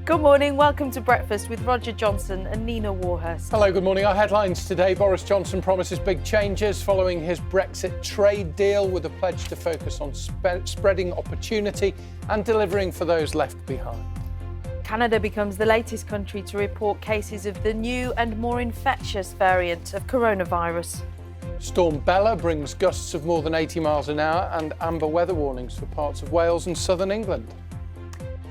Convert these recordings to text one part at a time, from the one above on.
Good morning, welcome to Breakfast with Roger Johnson and Nina Warhurst. Hello, good morning. Our headlines today. Boris Johnson promises big changes following his Brexit trade deal with a pledge to focus on spreading opportunity and delivering for those left behind. Canada becomes the latest country to report cases of the new and more infectious variant of coronavirus. Storm Bella brings gusts of more than 80 miles an hour and amber weather warnings for parts of Wales and southern England.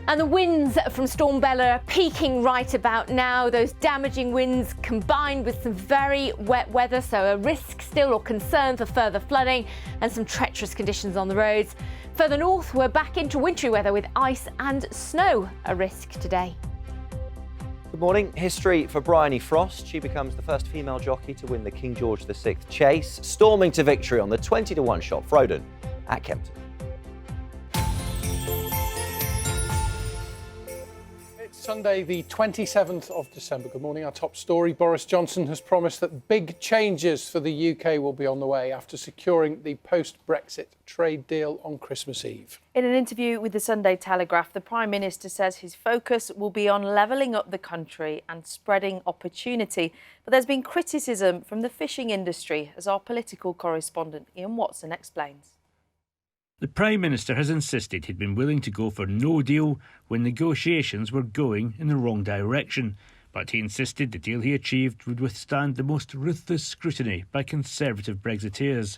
And the winds from Storm Bella are peaking right about now. Those damaging winds combined with some very wet weather, so a risk still or concern for further flooding and some treacherous conditions on the roads. Further north, we're back into wintry weather with ice and snow a risk today. Good morning. History for Bryony Frost. She becomes the first female jockey to win the King George VI chase, storming to victory on the 20-1 shot Frodon at Kempton. Sunday, the 27th of December. Good morning. Our top story. Boris Johnson has promised that big changes for the UK will be on the way after securing the post-Brexit trade deal on Christmas Eve. In an interview with the Sunday Telegraph, the Prime Minister says his focus will be on levelling up the country and spreading opportunity. But there's been criticism from the fishing industry, as our political correspondent Ian Watson explains. The Prime Minister has insisted he'd been willing to go for no deal when negotiations were going in the wrong direction, but he insisted the deal he achieved would withstand the most ruthless scrutiny by Conservative Brexiteers.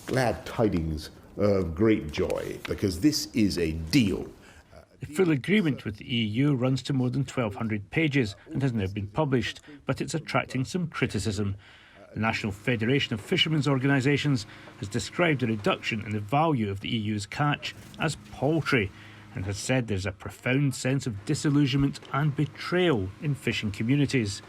Glad tidings of great joy, because this is a deal. The full agreement with the EU runs to more than 1,200 pages and has now been published, but it's attracting some criticism. The National Federation of Fishermen's Organisations has described a reduction in the value of the EU's catch as paltry and has said there's a profound sense of disillusionment and betrayal in fishing communities.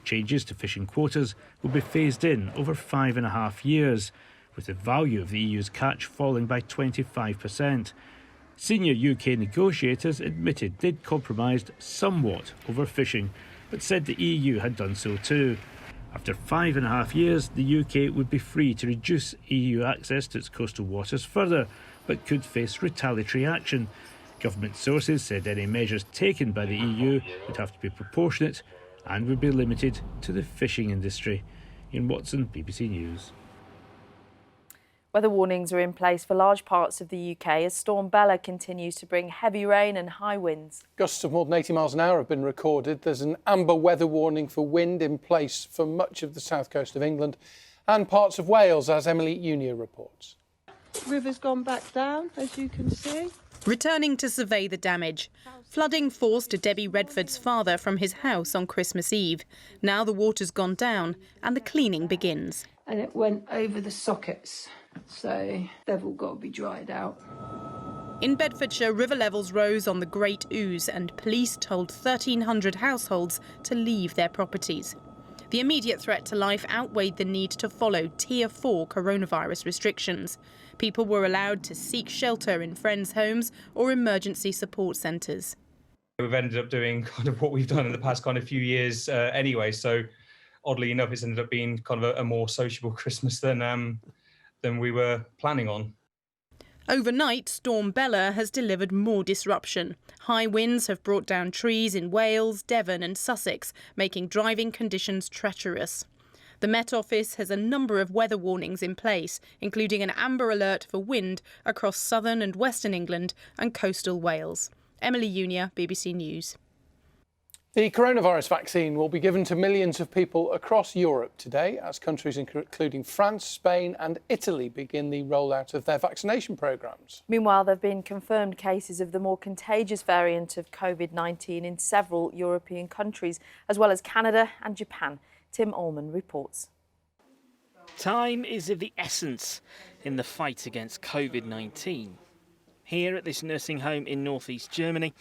Changes to fishing quotas will be phased in over 5.5 years, with the value of the EU's catch falling by 25%. Senior UK negotiators admitted they'd compromised somewhat over fishing, but said the EU had done so too. After 5.5 years, the UK would be free to reduce EU access to its coastal waters further, but could face retaliatory action. Government sources said any measures taken by the EU would have to be proportionate and would be limited to the fishing industry. Ian Watson, BBC News. Weather warnings are in place for large parts of the UK as Storm Bella continues to bring heavy rain and high winds. Gusts of more than 80 miles an hour have been recorded. There's an amber weather warning for wind in place for much of the south coast of England and parts of Wales, as Emily Unia reports. River's gone back down, as you can see. Returning to survey the damage. Flooding forced Debbie Redford's father from his house on Christmas Eve. Now the water's gone down and the cleaning begins. And it went over the sockets, so they've all got to be dried out. In Bedfordshire, river levels rose on the Great Ouse and police told 1,300 households to leave their properties. The immediate threat to life outweighed the need to follow Tier 4 coronavirus restrictions. People were allowed to seek shelter in friends' homes or emergency support centres. We've ended up doing kind of what we've done in the past kind of few years anyway, so oddly enough, it's ended up being kind of a more sociable Christmas than we were planning on. Overnight, Storm Bella has delivered more disruption. High winds have brought down trees in Wales, Devon and Sussex, making driving conditions treacherous. The Met Office has a number of weather warnings in place, including an amber alert for wind across southern and western England and coastal Wales. Emily Unia, BBC News. The coronavirus vaccine will be given to millions of people across Europe today as countries including France, Spain and Italy begin the rollout of their vaccination programmes. Meanwhile, there have been confirmed cases of the more contagious variant of COVID-19 in several European countries, as well as Canada and Japan. Tim Allman reports. Time is of the essence in the fight against COVID-19. Here at this nursing home in northeast Germany,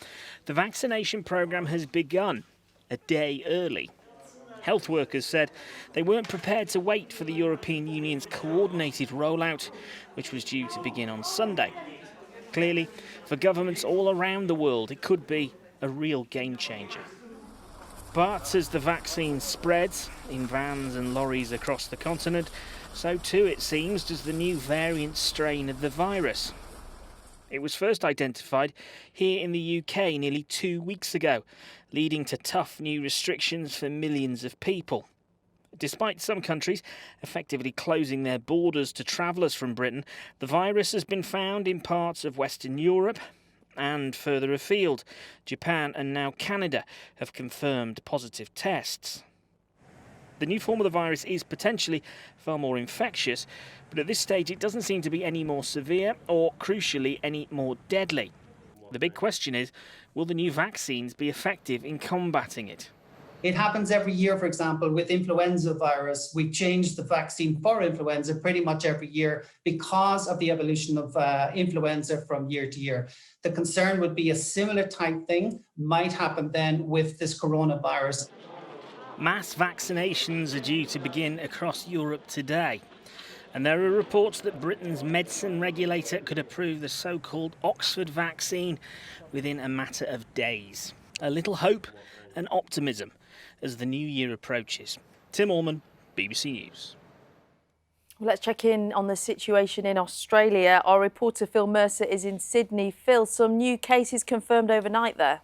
the vaccination programme has begun a day early. Health workers said they weren't prepared to wait for the European Union's coordinated rollout, which was due to begin on Sunday. Clearly, for governments all around the world, it could be a real game changer. But as the vaccine spreads in vans and lorries across the continent, so too, it seems, does the new variant strain of the virus. It was first identified here in the UK nearly 2 weeks ago, leading to tough new restrictions for millions of people. Despite some countries effectively closing their borders to travellers from Britain, the virus has been found in parts of Western Europe and further afield. Japan and now Canada have confirmed positive tests. The new form of the virus is potentially far more infectious, but at this stage it doesn't seem to be any more severe or, crucially, any more deadly. The big question is, will the new vaccines be effective in combating it? It happens every year, for example, with influenza virus. We change the vaccine for influenza pretty much every year because of the evolution of influenza from year to year. The concern would be a similar type thing might happen then with this coronavirus. Mass vaccinations are due to begin across Europe today. And there are reports that Britain's medicine regulator could approve the so-called Oxford vaccine within a matter of days. A little hope and optimism as the new year approaches. Tim Allman, BBC News. Well, let's check in on the situation in Australia. Our reporter Phil Mercer is in Sydney. Phil, some new cases confirmed overnight there.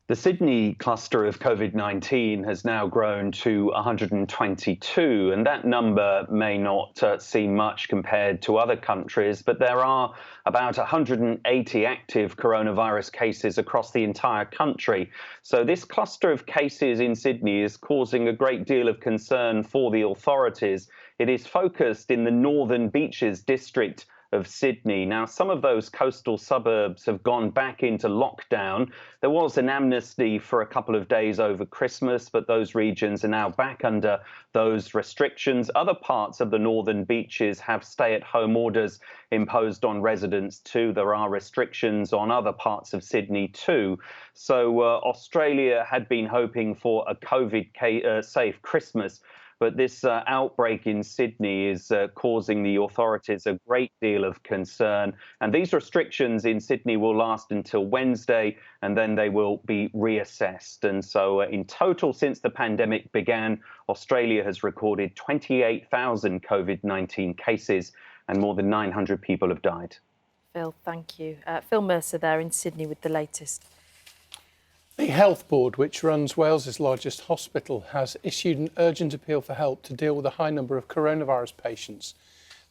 The Sydney cluster of COVID-19 has now grown to 122, and that number may not seem much compared to other countries, but there are about 180 active coronavirus cases across the entire country. So this cluster of cases in Sydney is causing a great deal of concern for the authorities. It is focused in the Northern Beaches district of Sydney. Now, some of those coastal suburbs have gone back into lockdown. There was an amnesty for a couple of days over Christmas, but those regions are now back under those restrictions. Other parts of the Northern Beaches have stay-at-home orders imposed on residents too. There are restrictions on other parts of Sydney too. So Australia had been hoping for a COVID-safe Christmas, but this outbreak in Sydney is causing the authorities a great deal of concern. And these restrictions in Sydney will last until Wednesday, and then they will be reassessed. And so in total, since the pandemic began, Australia has recorded 28,000 COVID-19 cases, and more than 900 people have died. Phil, thank you. Phil Mercer there in Sydney with the latest. The Health Board, which runs Wales's largest hospital, has issued an urgent appeal for help to deal with a high number of coronavirus patients.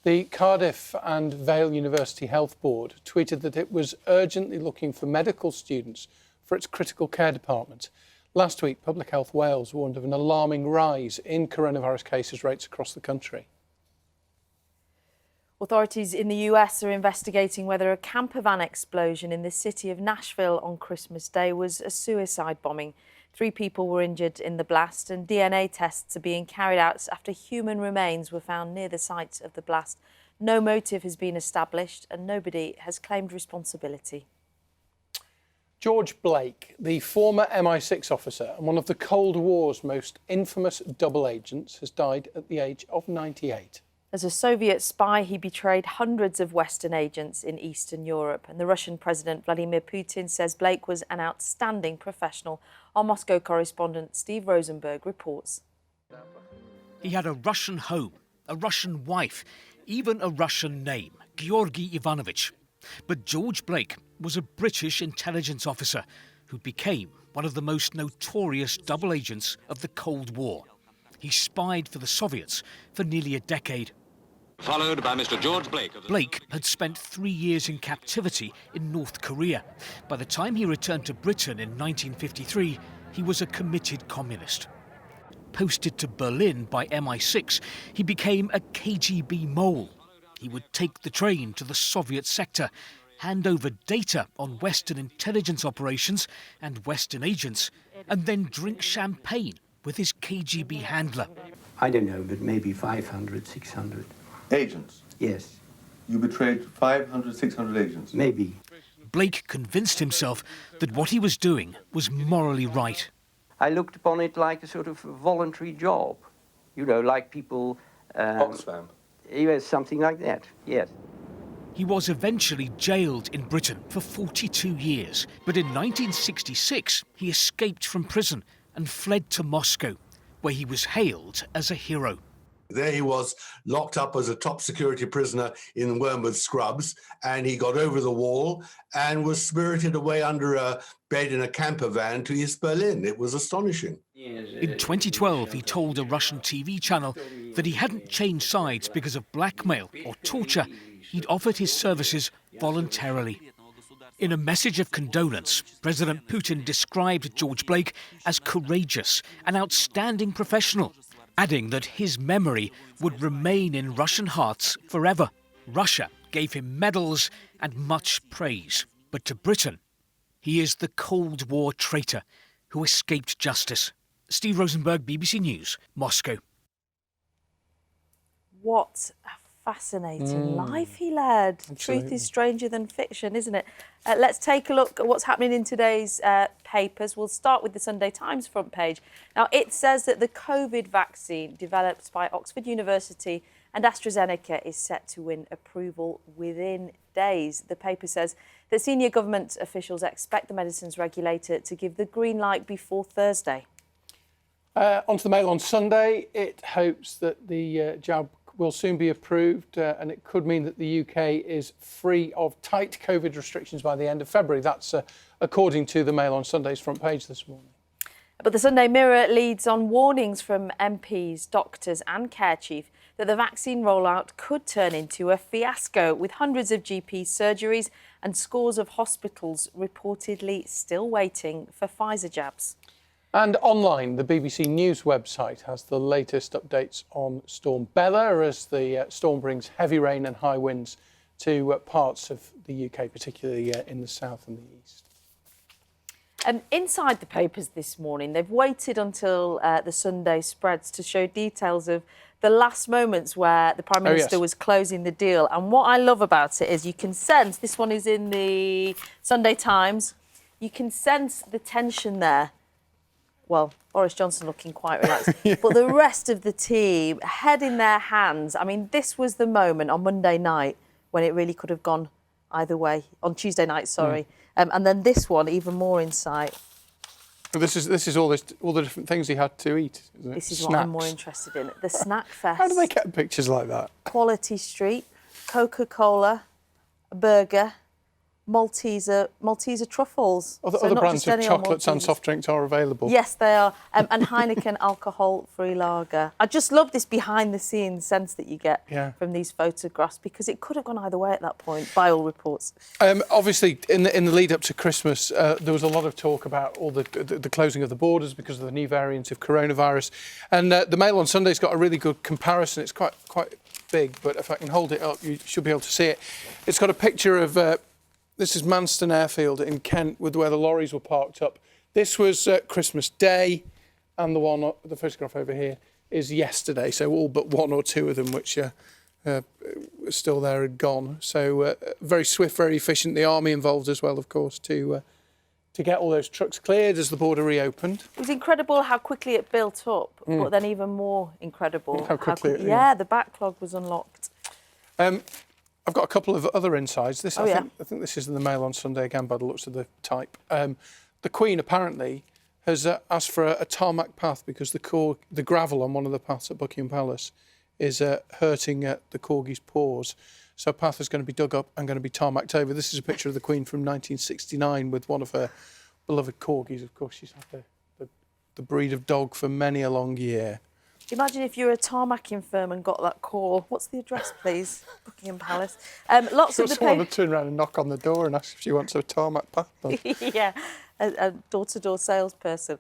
The Cardiff and Vale University Health Board tweeted that it was urgently looking for medical students for its critical care department. Last week, Public Health Wales warned of an alarming rise in coronavirus cases rates across the country. Authorities in the US are investigating whether a camper van explosion in the city of Nashville on Christmas Day was a suicide bombing. 3 people were injured in the blast, and DNA tests are being carried out after human remains were found near the site of the blast. No motive has been established and nobody has claimed responsibility. George Blake, the former MI6 officer and one of the Cold War's most infamous double agents, has died at the age of 98. As a Soviet spy, he betrayed hundreds of Western agents in Eastern Europe. And the Russian President Vladimir Putin says Blake was an outstanding professional. Our Moscow correspondent Steve Rosenberg reports. He had a Russian home, a Russian wife, even a Russian name, Georgy Ivanovich. But George Blake was a British intelligence officer who became one of the most notorious double agents of the Cold War. He spied for the Soviets for nearly a decade. Followed by Mr. George Blake. Blake had spent 3 years in captivity in North Korea. By the time he returned to Britain in 1953, he was a committed communist. Posted to Berlin by MI6, he became a KGB mole. He would take the train to the Soviet sector, hand over data on Western intelligence operations and Western agents, and then drink champagne with his KGB handler. I don't know, but maybe 500, 600. Agents? Yes. You betrayed 500, 600 agents? Maybe. Blake convinced himself that what he was doing was morally right. I looked upon it like a sort of voluntary job. You know, like people... Oxfam? Yes, something like that, yes. He was eventually jailed in Britain for 42 years, but in 1966 he escaped from prison and fled to Moscow, where he was hailed as a hero. There he was, locked up as a top security prisoner in Wormwood Scrubs, and he got over the wall and was spirited away under a bed in a camper van to East Berlin. It was astonishing. In 2012, he told a Russian TV channel that he hadn't changed sides because of blackmail or torture. He'd offered his services voluntarily. In a message of condolence, President Putin described George Blake as courageous, an outstanding professional, adding that his memory would remain in Russian hearts forever. Russia gave him medals and much praise. But to Britain, he is the Cold War traitor who escaped justice. Steve Rosenberg, BBC News, Moscow. What a fascinating life he led. Absolutely. Truth is stranger than fiction, isn't it? Let's take a look at what's happening in today's papers. We'll start with the Sunday Times front page. Now, it says that the COVID vaccine developed by Oxford University and AstraZeneca is set to win approval within days. The paper says that senior government officials expect the medicines regulator to give the green light before Thursday. Onto the Mail on Sunday, it hopes that the jab will soon be approved and it could mean that the UK is free of tight COVID restrictions by the end of February. That's according to the Mail on Sunday's front page this morning. But the Sunday Mirror leads on warnings from MPs, doctors and care chief that the vaccine rollout could turn into a fiasco, with hundreds of GP surgeries and scores of hospitals reportedly still waiting for Pfizer jabs. And online, the BBC News website has the latest updates on Storm Bella as the storm brings heavy rain and high winds to parts of the UK, particularly in the south and the east. Inside the papers this morning, they've waited until the Sunday spreads to show details of the last moments where the Prime Minister was closing the deal. And what I love about it is you can sense, this one is in the Sunday Times, you can sense the tension there. Well, Boris Johnson looking quite relaxed, but the rest of the team, head in their hands. I mean, this was the moment on Monday night when it really could have gone either way, on Tuesday night, sorry. And then this one, even more in sight. But this is all the different things he had to eat, isn't it? This is Snacks. what I'm more interested in. The Snack Fest. How do they get pictures like that? Quality Street, Coca-Cola, a burger, Malteser truffles. Other brands of chocolates and soft drinks are available. Yes, they are. And Heineken alcohol-free lager. I just love this behind-the-scenes sense that you get from these photographs, because it could have gone either way at that point, by all reports. Obviously, in the lead up to Christmas, there was a lot of talk about all the closing of the borders because of the new variant of coronavirus. And the Mail on Sunday's got a really good comparison. It's quite big, but if I can hold it up, you should be able to see it. It's got a picture of... This is Manston Airfield in Kent, with where the lorries were parked up. This was Christmas Day, and the photograph over here is yesterday. So all but one or two of them, which are still there, had gone. So very swift, very efficient. The army involved as well, of course, to get all those trucks cleared as the border reopened. It was incredible how quickly it built up, but then even more incredible how quickly. The backlog was unlocked. I've got a couple of other insides. I think this is in the Mail on Sunday again by the looks of the type. The Queen apparently has asked for a tarmac path because the gravel on one of the paths at Buckingham Palace is hurting the corgi's paws. So a path is going to be dug up and going to be tarmacked over. This is a picture of the Queen from 1969 with one of her beloved corgis. Of course, she's had the breed of dog for many a long year. Imagine if you're a tarmacking firm and got that call. What's the address, please? Buckingham Palace. Lots of the someone would turn around and knock on the door and ask if she wants a tarmac path done. Yeah, a door-to-door salesperson.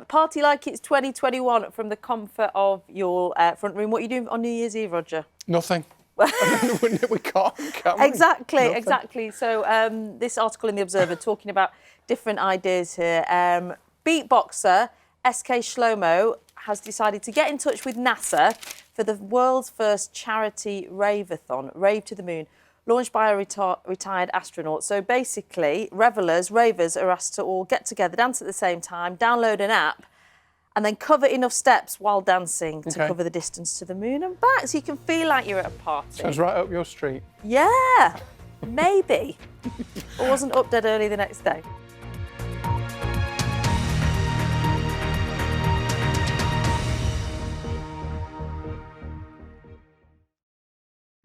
Party like it's 2021 from the comfort of your front room. What are you doing on New Year's Eve, Roger? Nothing. We can't we? Exactly. So this article in The Observer talking about different ideas here. Beatboxer SK Shlomo has decided to get in touch with NASA for the world's first charity rave-a-thon, Rave to the Moon, launched by a retired astronaut. So basically, ravers are asked to all get together, dance at the same time, download an app, and then cover enough steps while dancing to cover the distance to the moon and back, so you can feel like you're at a party. Sounds right up your street. Yeah, maybe. Or wasn't up dead early the next day.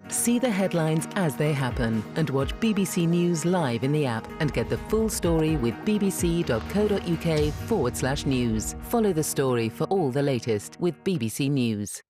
See the headlines as they happen and watch BBC News live in the app and get the full story with bbc.co.uk/news. Follow the story for all the latest with BBC News.